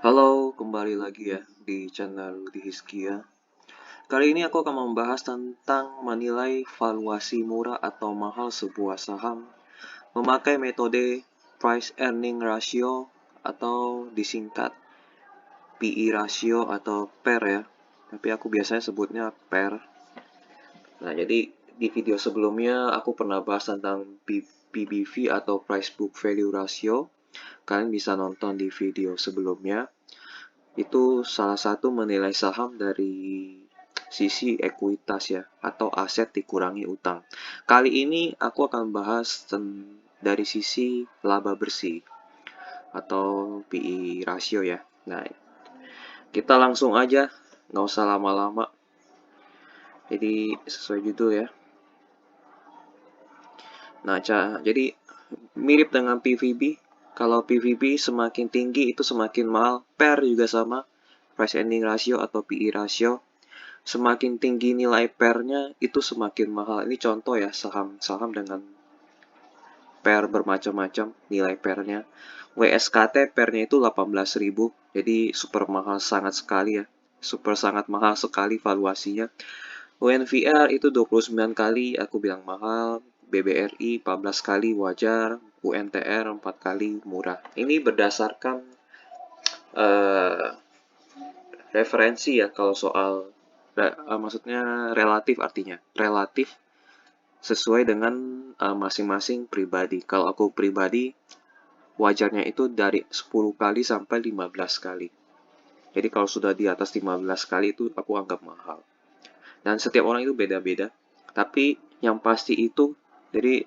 Halo, kembali lagi ya di channel Rudi Hiskia. Kali ini aku akan membahas tentang menilai valuasi murah atau mahal sebuah saham memakai metode Price Earning Ratio atau disingkat PE ratio atau PER ya. Tapi aku biasanya sebutnya PER. Nah, jadi di video sebelumnya aku pernah bahas tentang PBV atau Price Book Value Ratio. Kalian bisa nonton di video sebelumnya. Itu salah satu menilai saham dari sisi ekuitas ya, atau aset dikurangi utang. Kali ini aku akan bahas dari sisi laba bersih atau PE ratio ya. Nah, kita langsung aja, nggak usah lama-lama. Jadi sesuai judul ya. Nah, jadi mirip dengan PVB. Kalau PVB semakin tinggi itu semakin mahal. PER juga sama, price earning ratio atau PE ratio. Semakin tinggi nilai pair-nya itu semakin mahal. Ini contoh ya saham-saham dengan pair bermacam-macam nilai pair-nya. WSKT pair-nya itu 18.000. Jadi super mahal sangat sekali ya. Super sangat mahal sekali valuasinya. UNVR itu 29 kali, aku bilang mahal. BBRI 14 kali wajar. UNTR 4 kali murah. Ini berdasarkan uh, referensi ya kalau soal maksudnya relatif artinya. Relatif sesuai dengan masing-masing pribadi. Kalau aku pribadi, wajarnya itu dari 10 kali sampai 15 kali. Jadi kalau sudah di atas 15 kali itu aku anggap mahal. Dan setiap orang itu beda-beda. Tapi yang pasti itu dari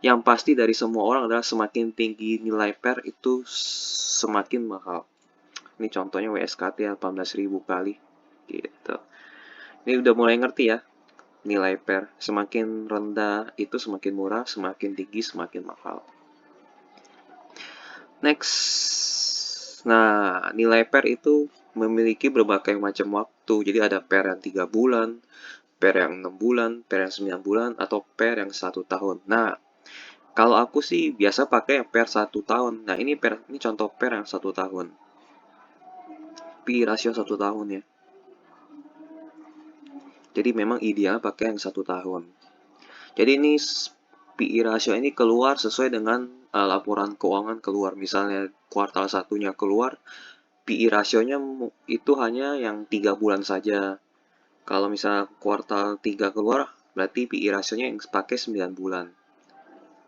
yang pasti dari semua orang adalah semakin tinggi nilai PER itu semakin mahal. Ini contohnya WSKT 18.000 kali gitu. Ini udah mulai ngerti ya nilai PER. Semakin rendah itu semakin murah, semakin tinggi semakin mahal. Next. Nah, nilai PER itu memiliki berbagai macam waktu. Jadi ada PER yang 3 bulan, PER yang 6 bulan, PER yang 9 bulan, atau PER yang 1 tahun. Nah, kalau aku sih biasa pakai yang PER 1 tahun. Nah, ini contoh PER yang 1 tahun. P rasio 1 tahun ya. Jadi memang ideal pakai yang 1 tahun. Jadi ini PE rasio ini keluar sesuai dengan laporan keuangan keluar. Misalnya kuartal satunya keluar, PE rasionya itu hanya yang 3 bulan saja. Kalau misalnya kuartal 3 keluar, berarti PE rasionya yang pakai 9 bulan.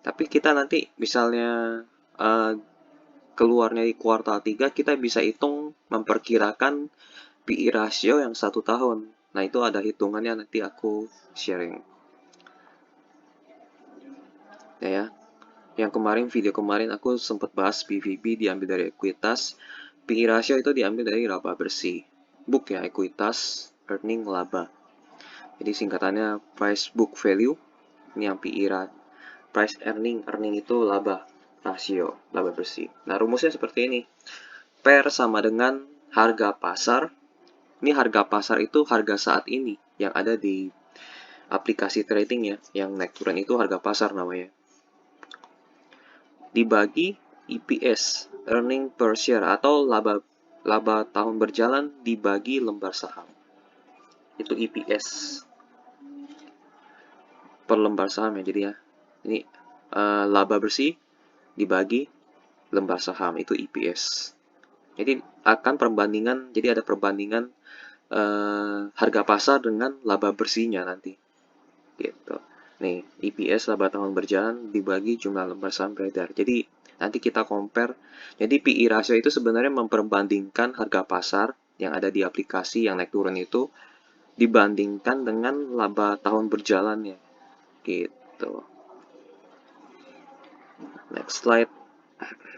Tapi kita nanti misalnya uh, keluarnya di kuartal 3, kita bisa hitung memperkirakan PE rasio yang 1 tahun. Nah, itu ada hitungannya nanti aku sharing. Ya. Yang kemarin, video kemarin aku sempat bahas PVB diambil dari ekuitas. PE ratio itu diambil dari laba bersih. Book ya, ekuitas, earning, laba. Jadi singkatannya price book value. Ini yang PE price earning, earning itu laba rasio, laba bersih. Nah, rumusnya seperti ini. PER sama dengan harga pasar. Ini harga pasar itu harga saat ini yang ada di aplikasi trading ya. Yang naik turun itu harga pasar namanya. Dibagi EPS, earning per share, atau laba tahun berjalan dibagi lembar saham. Itu EPS per lembar saham ya. Jadi ya, ini laba bersih dibagi lembar saham, itu EPS. Jadi jadi ada perbandingan harga pasar dengan laba bersihnya nanti. Gitu. Nih, EPS laba tahun berjalan dibagi jumlah lembar saham beredar. Jadi nanti kita compare. Jadi PE ratio itu sebenarnya memperbandingkan harga pasar yang ada di aplikasi yang naik turun itu dibandingkan dengan laba tahun berjalannya. Gitu. Next slide.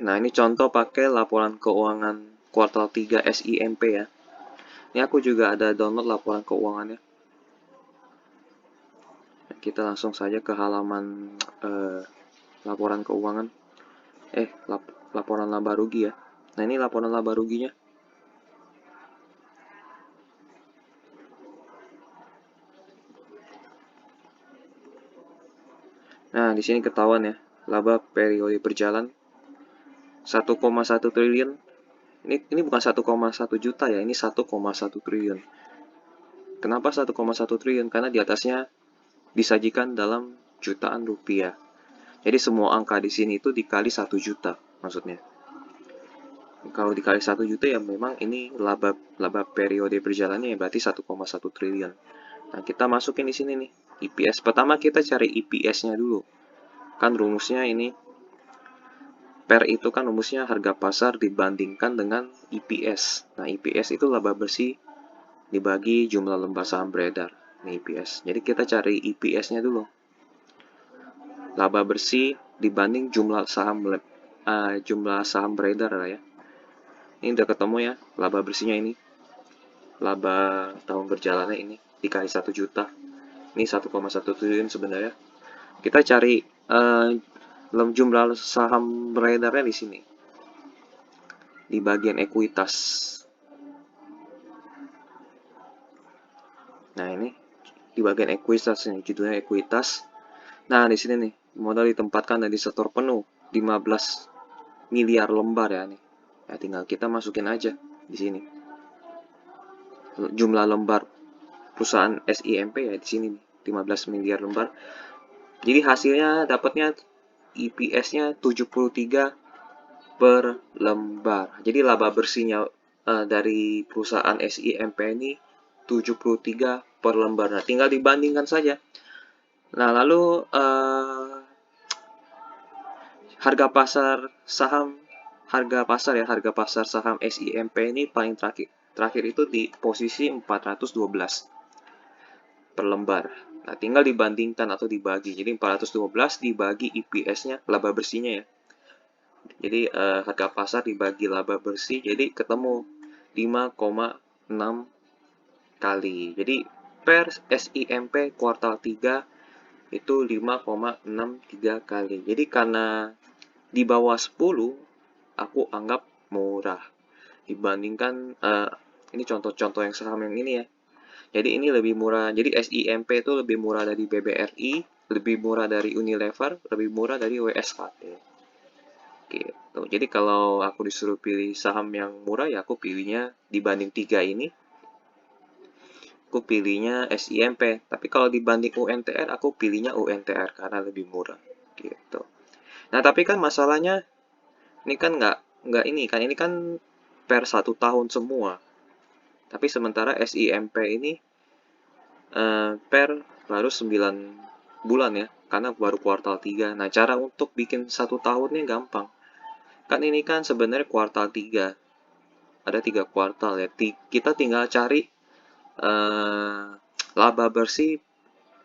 Nah, ini contoh pakai laporan keuangan kuartal 3 SIMP ya. Ini aku juga ada download laporan keuangannya. Kita langsung saja ke halaman laporan keuangan. Laporan laba rugi ya. Nah, ini laporan laba ruginya. Nah, di sini ketahuan ya, laba periode berjalan 1,1 triliun Ini bukan 1,1 juta ya, ini 1,1 triliun. Kenapa 1,1 triliun? Karena di atasnya disajikan dalam jutaan rupiah. Jadi semua angka di sini itu dikali 1 juta maksudnya. Kalau dikali 1 juta ya memang ini laba periode berjalannya ya berarti 1,1 triliun. Nah, kita masukin di sini nih EPS. Pertama kita cari EPS-nya dulu. Kan rumusnya ini PER itu kan rumusnya harga pasar dibandingkan dengan EPS. Nah, EPS itu laba bersih dibagi jumlah lembar saham beredar. Ini EPS. Jadi kita cari EPS-nya dulu. Laba bersih dibanding jumlah saham beredar lah ya. Ini udah ketemu ya, laba bersihnya ini. Laba tahun berjalannya ini dikali 1 juta. Ini 1,1 triliun sebenarnya. Kita cari jumlah saham beredarnya di sini. Di bagian ekuitas. Nah, ini di bagian ekuitas nih, judulnya ekuitas. Nah, di sini nih, modal ditempatkan dan disetor penuh 15 miliar lembar ya nih. Ya, tinggal kita masukin aja di sini. Jumlah lembar perusahaan SIMP ya di sini nih, 15 miliar lembar. Jadi hasilnya dapatnya EPS-nya 73 per lembar. Jadi laba bersihnya dari perusahaan SIMP ini 73 per lembar. Nah, tinggal dibandingkan saja. Nah, lalu harga pasar saham SIMP ini paling terakhir itu di posisi 412 per lembar. Nah, tinggal dibandingkan atau dibagi. Jadi 412 dibagi EPS-nya, laba bersihnya ya. Jadi harga pasar dibagi laba bersih, jadi ketemu 5,6 kali. Jadi per SIMP kuartal 3 itu 5,63 kali. Jadi karena di bawah 10 aku anggap murah dibandingkan ini contoh-contoh yang saham yang ini ya. Jadi ini lebih murah. Jadi SIMP itu lebih murah dari BBRI, lebih murah dari Unilever, lebih murah dari WSKT. Gitu. Jadi kalau aku disuruh pilih saham yang murah ya aku pilihnya dibanding 3 ini. Aku pilihnya SIMP. Tapi kalau dibanding UNTR aku pilihnya UNTR karena lebih murah. Gitu. Nah, tapi kan masalahnya ini kan nggak ini kan per 1 tahun semua. Tapi sementara SIMP ini per baru 9 bulan ya, karena baru kuartal 3. Nah, cara untuk bikin 1 tahunnya gampang. Kan ini kan sebenarnya kuartal 3. Ada 3 kuartal ya. Kita tinggal cari laba bersih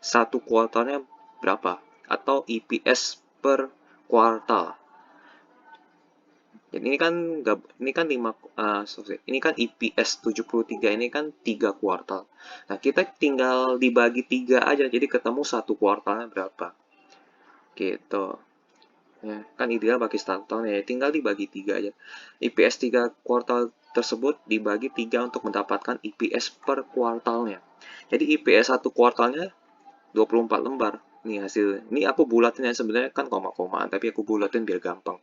1 kuartalnya berapa atau EPS per kuartal. Jadi ini kan EPS 73 ini kan 3 kuartal. Nah, kita tinggal dibagi 3 aja jadi ketemu 1 kuartalnya berapa. Gitu. Ya, kan ideal bagi 1 tahun ya, tinggal dibagi 3 aja. EPS 3 kuartal tersebut dibagi 3 untuk mendapatkan EPS per kuartalnya. Jadi EPS 1 kuartalnya 24 lembar. Nih hasil. Ini aku bulatin ya, sebenarnya kan koma-komaan, tapi aku bulatin biar gampang.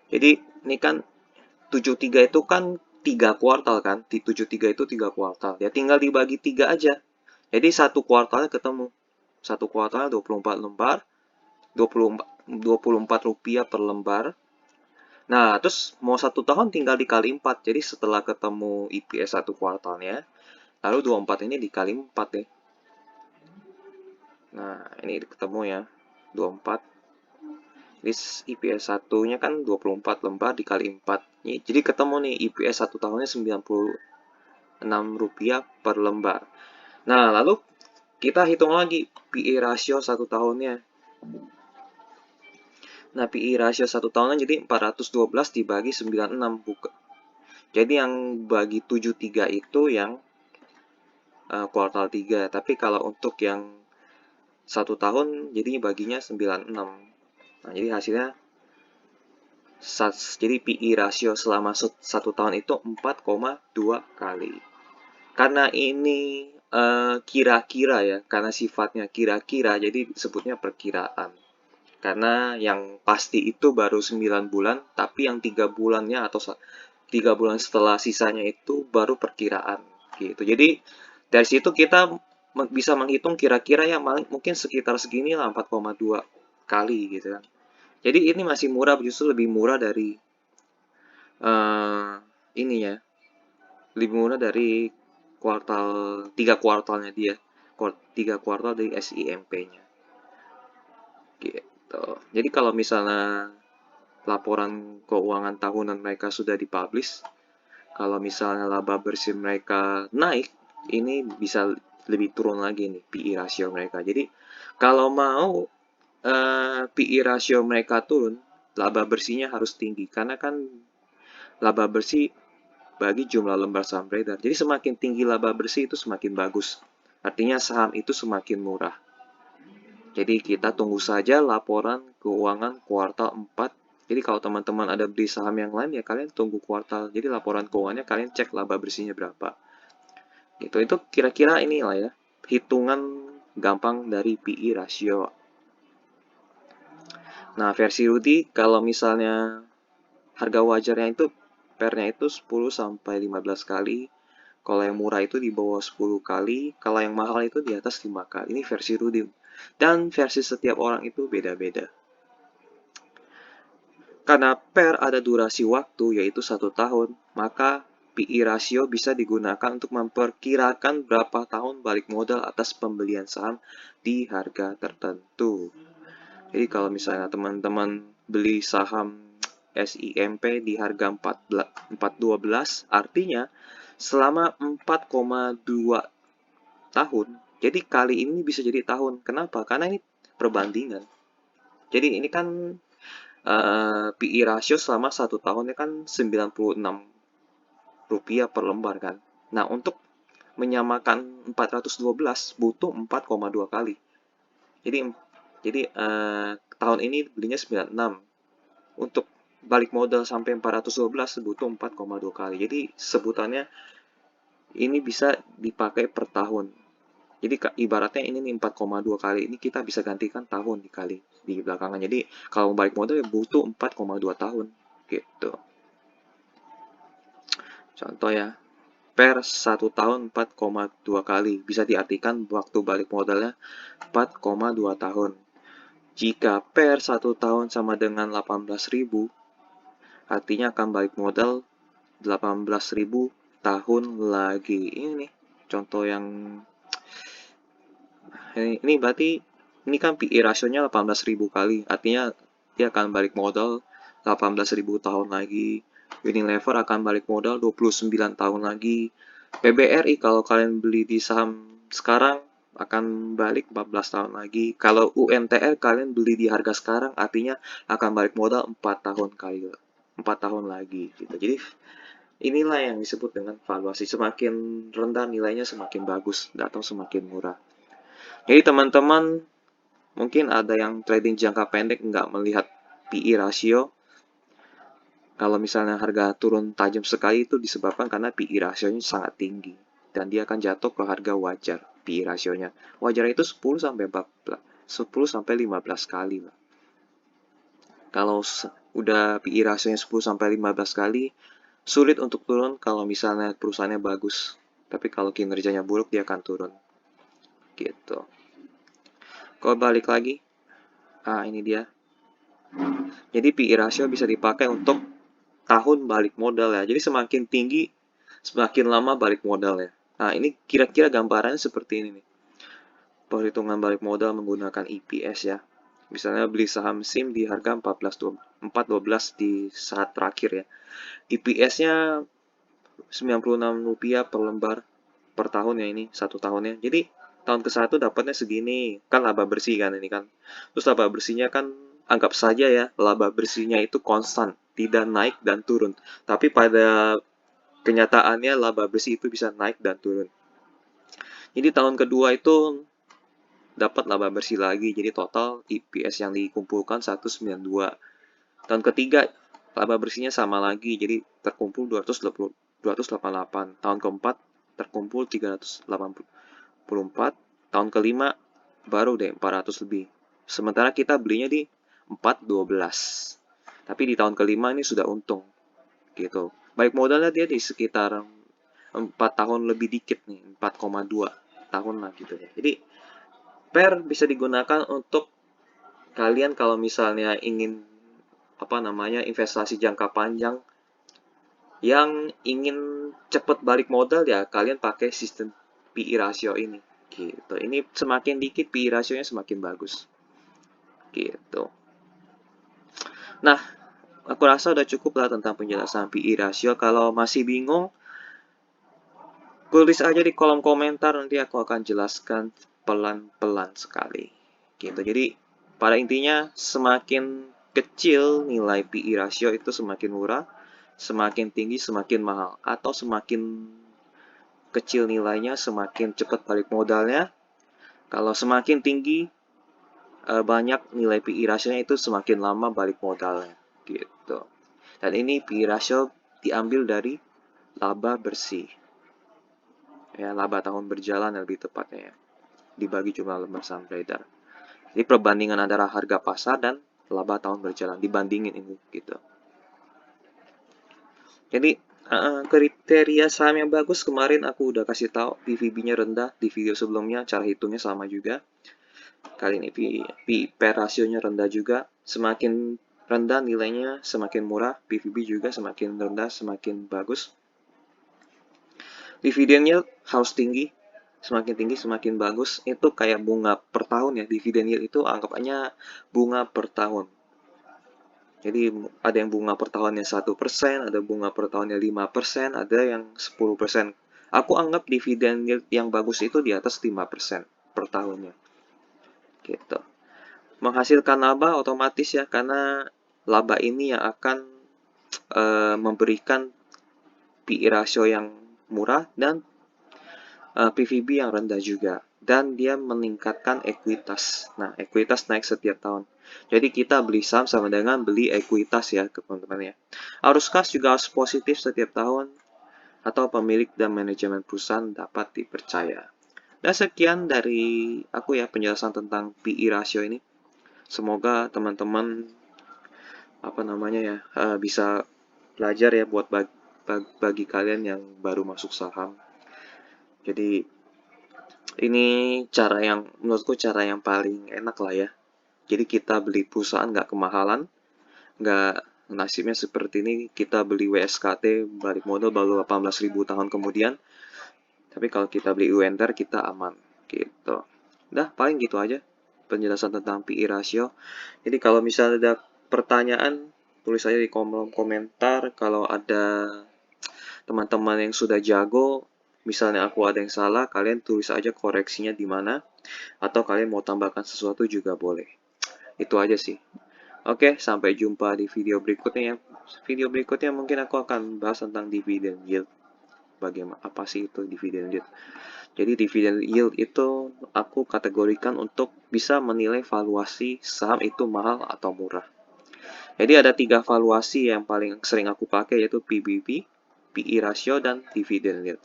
Jadi ini kan 73 itu kan 3 kuartal kan. Di 73 itu 3 kuartal. Ya tinggal dibagi 3 aja. Jadi 1 kuartalnya ketemu. 1 kuartalnya 24 lembar. 24 rupiah per lembar. Nah, terus mau 1 tahun tinggal dikali 4. Jadi setelah ketemu EPS 1 kuartalnya, lalu 24 ini dikali 4 ya. Nah, ini ketemu ya. 24. Ini EPS 1-nya kan 24 lembar dikali 4. Jadi ketemu nih EPS 1 tahunnya 96 rupiah per lembar. Nah, lalu kita hitung lagi PE rasio 1 tahunnya. Nah, PE rasio 1 tahunnya jadi 412 dibagi 96 buka. Jadi yang bagi 73 itu yang kuartal 3. Tapi kalau untuk yang 1 tahun jadi baginya 96. Nah, jadi hasilnya jadi PE rasio selama 1 tahun itu 4,2 kali. Karena ini kira-kira ya, karena sifatnya kira-kira, jadi disebutnya perkiraan. Karena yang pasti itu baru 9 bulan, tapi yang 3 bulannya atau 3 bulan setelah sisanya itu baru perkiraan gitu. Jadi dari situ kita bisa menghitung kira-kira ya mungkin sekitar segini lah 4,2 kali gitu kan. Jadi ini masih murah, justru lebih murah dari ini ya, lebih murah dari kuartal 3 kuartalnya dia, 3 kuartal dari SIMP-nya gitu. Jadi kalau misalnya laporan keuangan tahunan mereka sudah dipublish, kalau misalnya laba bersih mereka naik, ini bisa lebih turun lagi nih PE rasio mereka. Jadi kalau mau PE rasio mereka turun, laba bersihnya harus tinggi karena kan laba bersih bagi jumlah lembar saham beredar. Jadi semakin tinggi laba bersih itu semakin bagus. Artinya saham itu semakin murah. Jadi kita tunggu saja laporan keuangan kuartal 4. Jadi kalau teman-teman ada beli saham yang lain ya kalian tunggu kuartal. Jadi laporan keuangannya kalian cek laba bersihnya berapa. Gitu. Itu kira-kira inilah ya, hitungan gampang dari PE rasio. Nah, versi Rudy kalau misalnya harga wajarnya itu pernya itu 10 sampai 15 kali. Kalau yang murah itu di bawah 10 kali, kalau yang mahal itu di atas 5 kali. Ini versi Rudy. Dan versi setiap orang itu beda-beda. Karena per ada durasi waktu, yaitu 1 tahun, maka PE rasio bisa digunakan untuk memperkirakan berapa tahun balik modal atas pembelian saham di harga tertentu. Jadi kalau misalnya teman-teman beli saham SIMP di harga 412, artinya selama 4,2 tahun, jadi kali ini bisa jadi tahun. Kenapa? Karena ini perbandingan. Jadi ini kan PE rasio selama 1 tahunnya kan 96 rupiah per lembar kan. Nah, untuk menyamakan 412 butuh 4,2 kali. Jadi tahun ini belinya 96. Untuk balik modal sampai 412 butuh 4,2 kali. Jadi sebutannya ini bisa dipakai per tahun. Jadi ibaratnya ini nih 4,2 kali, ini kita bisa gantikan tahun dikali di belakangan. Jadi kalau balik modal ya butuh 4,2 tahun gitu. Contoh ya, per 1 tahun 4,2 kali. Bisa diartikan waktu balik modalnya 4,2 tahun. Jika per 1 tahun sama dengan 18.000, artinya akan balik modal 18.000 tahun lagi. Ini nih contoh yang ini berarti ini kan PE rasionya 18.000 kali, artinya dia akan balik modal 18.000 tahun lagi. Unilever akan balik modal 29 tahun lagi. PBRI kalau kalian beli di saham sekarang akan balik 14 tahun lagi. Kalau UNTR kalian beli di harga sekarang artinya akan balik modal 4 tahun kali 4 tahun lagi gitu. Jadi inilah yang disebut dengan valuasi. Semakin rendah nilainya semakin bagus atau semakin murah. Jadi teman-teman mungkin ada yang trading jangka pendek nggak melihat PE rasio. Kalau misalnya harga turun tajam sekali itu disebabkan karena PE rasionya sangat tinggi. Dan dia akan jatuh ke harga wajar PE rasionya. Wajar itu 10 sampai 15 kali. Kalau udah PE rasionya 10 sampai 15 kali, sulit untuk turun kalau misalnya perusahaannya bagus. Tapi kalau kinerjanya buruk dia akan turun. Gitu. Kalau balik lagi, ini dia. Jadi PE rasio bisa dipakai untuk tahun balik modal ya. Jadi semakin tinggi, semakin lama balik modal ya. Nah, ini kira-kira gambarannya seperti ini nih. Perhitungan balik modal menggunakan EPS ya. Misalnya beli saham SIM di harga 412 di saat terakhir ya. EPS-nya 96 rupiah per lembar per tahun ya ini, 1 tahunnya. Jadi tahun ke-1 dapatnya segini. Kan laba bersih kan ini kan. Terus laba bersihnya kan anggap saja ya, laba bersihnya itu konstan, tidak naik dan turun. Tapi pada kenyataannya laba bersih itu bisa naik dan turun. Jadi tahun kedua itu dapat laba bersih lagi. Jadi total EPS yang dikumpulkan 192. Tahun ketiga laba bersihnya sama lagi. Jadi terkumpul 288. Tahun keempat terkumpul 384. Tahun kelima baru deh 400 lebih. Sementara kita belinya di 4,12. Tapi di tahun kelima ini sudah untung gitu. Balik modalnya dia di sekitar 4 tahun lebih dikit nih, 4,2 tahun lah gitu ya. Jadi PER bisa digunakan untuk kalian kalau misalnya ingin investasi jangka panjang yang ingin cepat balik modal, ya kalian pakai sistem PE ratio ini gitu. Ini semakin dikit PE rasionya semakin bagus gitu. Nah, aku rasa udah cukup lah tentang penjelasan PE ratio. Kalau masih bingung, tulis aja di kolom komentar, nanti aku akan jelaskan pelan-pelan sekali gitu. Jadi pada intinya semakin kecil nilai PE ratio itu semakin murah, semakin tinggi semakin mahal, atau semakin kecil nilainya semakin cepat balik modalnya. Kalau semakin tinggi banyak nilai PE ratio-nya itu semakin lama balik modalnya gitu. Dan ini PE ratio diambil dari laba bersih. Ya, laba tahun berjalan lebih tepatnya ya, dibagi jumlah lembar saham beredar. Jadi perbandingan antara harga pasar dan laba tahun berjalan, dibandingin ini gitu. Jadi kriteria saham yang bagus kemarin aku udah kasih tahu, PVB-nya rendah di video sebelumnya, cara hitungnya sama juga. Kali ini PE rasionya rendah juga, semakin rendah nilainya semakin murah, PVB juga semakin rendah semakin bagus. Dividennya harus tinggi, semakin tinggi semakin bagus. Itu kayak bunga per tahun ya, dividen yield itu anggapannya bunga per tahun. Jadi ada yang bunga per tahunnya 1%, ada bunga per tahunnya 5%, ada yang 10%. Aku anggap dividen yield yang bagus itu di atas 5% per tahunnya. Gitu. Menghasilkan laba otomatis ya, karena laba ini yang akan memberikan PE ratio yang murah dan PVB yang rendah juga, dan dia meningkatkan ekuitas. Nah, ekuitas naik setiap tahun. Jadi kita beli saham sama dengan beli ekuitas ya, teman-teman ya. Arus kas juga harus positif setiap tahun, atau pemilik dan manajemen perusahaan dapat dipercaya. Dan sekian dari aku ya penjelasan tentang PE ratio ini. Semoga teman-teman bisa belajar ya buat bagi kalian yang baru masuk saham. Jadi ini cara yang menurutku cara yang paling enak lah ya. Jadi kita beli perusahaan nggak kemahalan, nggak nasibnya seperti ini kita beli WSKT balik modal baru 18.000 tahun kemudian. Tapi kalau kita beli UNTR kita aman gitu. Udah paling gitu aja penjelasan tentang PE ratio. Jadi kalau misalnya ada pertanyaan tulis aja di kolom komentar. Kalau ada teman-teman yang sudah jago, misalnya aku ada yang salah, kalian tulis aja koreksinya di mana, atau kalian mau tambahkan sesuatu juga boleh. Itu aja sih. Oke, sampai jumpa di video berikutnya ya. Video berikutnya mungkin aku akan bahas tentang dividend yield. Bagaimana, apa sih itu dividend yield? Jadi dividend yield itu aku kategorikan untuk bisa menilai valuasi saham itu mahal atau murah. Jadi ada 3 valuasi yang paling sering aku pakai, yaitu PBB, PE ratio, dan dividend yield.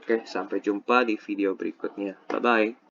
Oke, sampai jumpa di video berikutnya. Bye-bye.